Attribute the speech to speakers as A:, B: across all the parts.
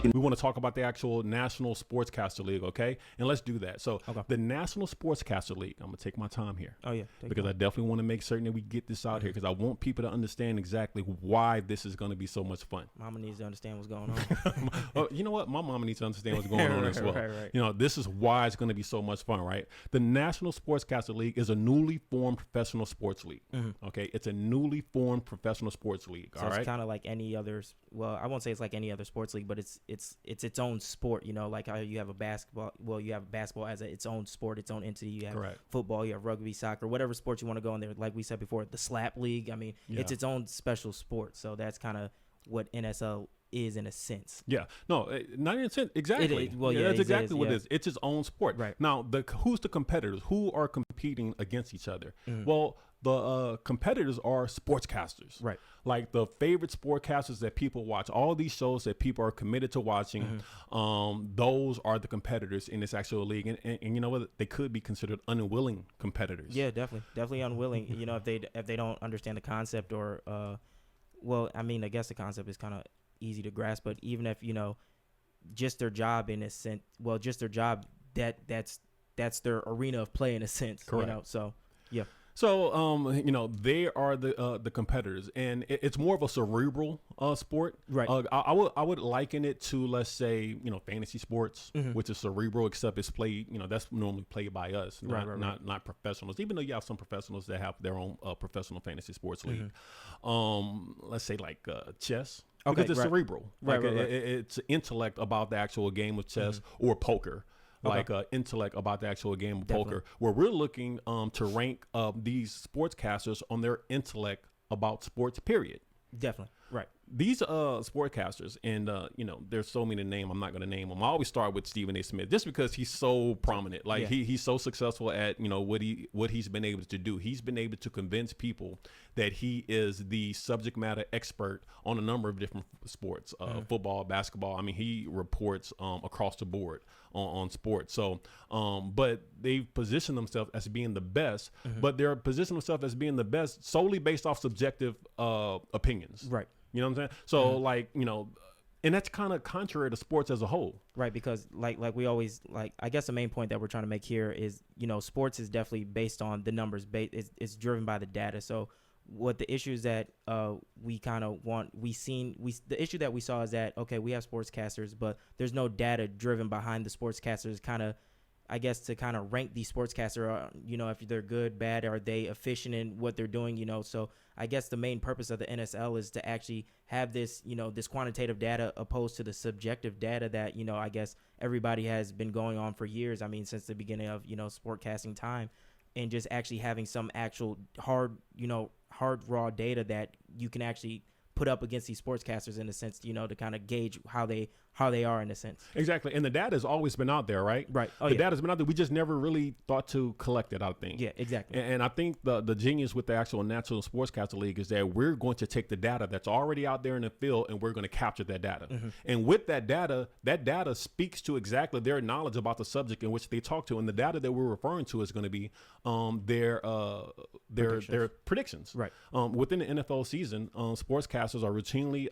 A: We want to talk about the actual National Sportscaster League, okay? And let's do that. So the National Sportscaster League, I'm going to take my time here.
B: Oh, yeah.
A: Because I definitely want to make certain that we get this out here because I want people to understand exactly why this is going to be so much fun.
B: Mama needs to understand what's going on.
A: Oh, you know what? My mama needs to understand what's going on as well.
B: Right.
A: You know, this is why it's going to be so much fun, right? The National Sportscaster League is a newly formed professional sports league, okay? It's a newly formed professional sports league,
B: So it's kind of like any other, well, I won't say it's like any other sports league, but it's its own sport, you know, like how you have a basketball. Well, you have basketball as its own sport, its own entity. You have football, you have rugby, soccer, whatever sport you want to go in there. Like we said before, the slap league. I mean, it's its own special sport. So that's kind of what NSL is in a sense.
A: Yeah, no, not in a sense. Exactly. That's exactly what it is. It's its own sport.
B: Right.
A: Now, who's the competitors? Who are competing against each other? Well, the competitors are sportscasters. Right. Like the favorite sportscasters that people watch, all these shows that people are committed to watching, those are the competitors in this actual league. And you know what? They could be considered unwilling competitors.
B: Yeah, definitely unwilling. You know, if they don't understand the concept or, well, I mean, I guess the concept is kind of easy to grasp, but even if, you know, just their job in a sense, well, just their job, that's their arena of play in a sense.
A: Correct.
B: You know, so yeah.
A: So, you know, they are the competitors, and it's more of a cerebral sport. Right. I would liken it to, let's say, you know, fantasy sports, which is cerebral, except it's played, you know, that's normally played by us, not professionals. Even though you have some professionals that have their own professional fantasy sports league. Let's say like chess. Because it's cerebral. Like it's intellect about the actual game of chess or poker. Like intellect about the actual game of poker, where we're looking to rank these sportscasters on their intellect about sports, period.
B: Definitely. Right.
A: These sportcasters, and you know, there's so many to name. I'm not going to name them. I always start with Stephen A. Smith, just because he's so prominent. Like he's so successful at, you know, what he's been able to do. He's been able to convince people that he is the subject matter expert on a number of different sports, football, basketball. I mean, he reports across the board on sports. So, but they've positioned themselves as being the best, but they're positioning themselves as being the best solely based off subjective opinions.
B: Right.
A: You know what I'm saying? So like, you know, and that's kind of contrary to sports as a whole.
B: Right. Because like we always, like, I guess the main point that we're trying to make here is, you know, sports is definitely based on the numbers. It's driven by the data. So what the issues that we kind of want, the issue that we saw is that, okay, we have sportscasters, but there's no data driven behind the sportscasters, kind of, I guess, to kind of rank these sportscasters, you know, if they're good, bad, are they efficient in what they're doing, you know. So I guess the main purpose of the NSL is to actually have this, you know, this quantitative data opposed to the subjective data that, you know, I guess everybody has been going on for years. I mean, since the beginning of, you know, sportcasting time, and just actually having some actual hard raw data that you can actually put up against these sportscasters in a sense, you know, to kind of gauge how they are in a sense.
A: Exactly. And the data has always been out there, right?
B: Right.
A: The data's been out there. We just never really thought to collect it, I think.
B: Yeah, exactly.
A: And I think the genius with the actual National Sportscaster League is that we're going to take the data that's already out there in the field, and we're going to capture that data. And with that data speaks to exactly their knowledge about the subject in which they talk to. And the data that we're referring to is going to be their predictions. Right. Within the NFL season, sportscasters are routinely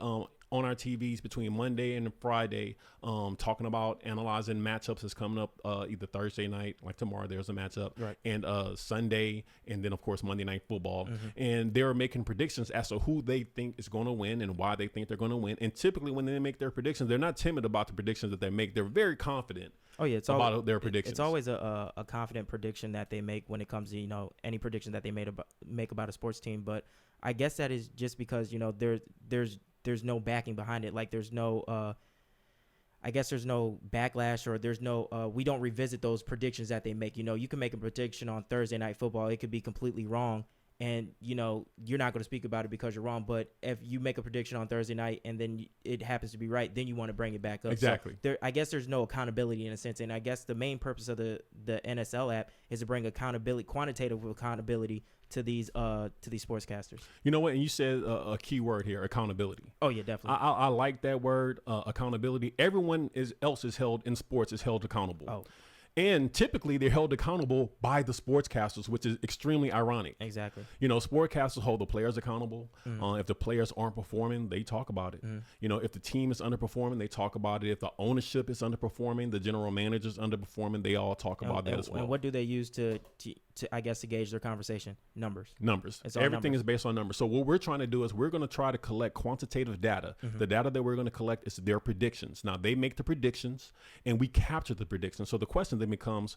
A: on our TVs between Monday and Friday, talking about analyzing matchups that's coming up either Thursday night, like tomorrow there's a matchup, and Sunday, and then of course Monday Night Football. And they're making predictions as to who they think is going to win and why they think they're going to win. And typically when they make their predictions, they're not timid about the predictions that they make. They're very confident about their predictions.
B: It's always a confident prediction that they make when it comes to, you know, any prediction that they make about a sports team. But I guess that is just because, you know, there's no backing behind it. Like there's no, I guess there's no backlash, or there's no, we don't revisit those predictions that they make. You know, you can make a prediction on Thursday Night Football. It could be completely wrong. And, you know, you're not going to speak about it because you're wrong. But if you make a prediction on Thursday night and then it happens to be right, then you want to bring it back up.
A: Exactly.
B: So I guess there's no accountability in a sense. And I guess the main purpose of the NSL app is to bring accountability, quantitative accountability to these sportscasters.
A: You know what? And you said a key word here, accountability.
B: Oh, yeah, definitely.
A: I like that word, accountability. Everyone else is held in sports is held accountable.
B: Oh.
A: And typically they're held accountable by the sportscasters, which is extremely ironic.
B: Exactly.
A: Sportscasters hold the players accountable. If the players aren't performing, they talk about it. If the team is underperforming, they talk about it. If the ownership is underperforming, the general manager is underperforming, they all talk about that as well.
B: And what do they use to I guess, to gauge their conversation? Numbers.
A: Everything is based on numbers. So what we're trying to do is we're going to try to collect quantitative data. The data that we're going to collect is their predictions. Now, they make the predictions, and we capture the predictions. So the question then becomes,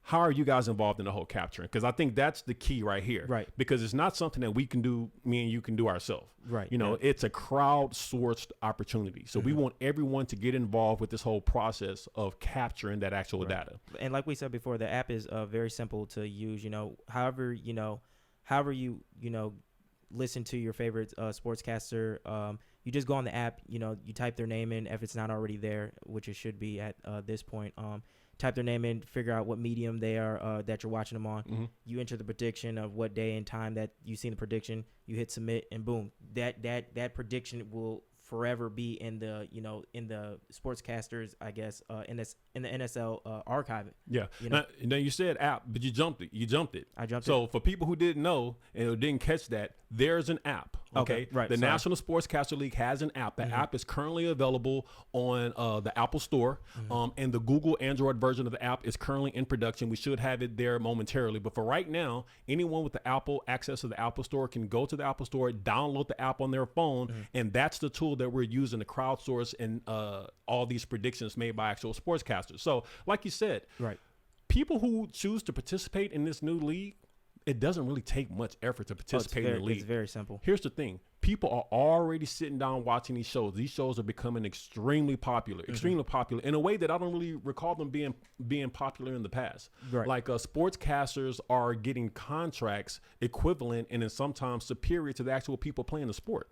A: how are you guys involved in the whole capturing? Because I think that's the key right here.
B: Right.
A: Because it's not something that we can do, me and you can do ourselves.
B: Right.
A: It's a crowdsourced opportunity. So we want everyone to get involved with this whole process of capturing that actual data. And
B: like we said before, the app is very simple to use. However you listen to your favorite sportscaster. You just go on the app. You type their name in if it's not already there, which it should be at this point. Type their name in, figure out what medium they are that you're watching them on. You enter the prediction of what day and time that you've seen the prediction. You hit submit, and boom, that prediction will forever be in the sportscasters, I guess, in the NSL archive.
A: Yeah. Now you said app, but you jumped it.
B: I jumped it.
A: So for people who didn't know and didn't catch that, there's an app. Okay.
B: Right.
A: The National Sportscaster League has an app. The app is currently available on the Apple Store, and the Google Android version of the app is currently in production. We should have it there momentarily, but for right now, anyone with the access to the Apple Store can go to the Apple Store, download the app on their phone, and that's the tool that we're using to crowdsource and all these predictions made by actual sportscasters. So, like you said,
B: right,
A: people who choose to participate in this new league, it doesn't really take much effort to participate in the league.
B: It's very simple.
A: Here's the thing. People are already sitting down watching these shows. These shows are becoming extremely popular in a way that I don't really recall them being popular in the past.
B: Right.
A: Like sportscasters are getting contracts equivalent and then sometimes superior to the actual people playing the sport.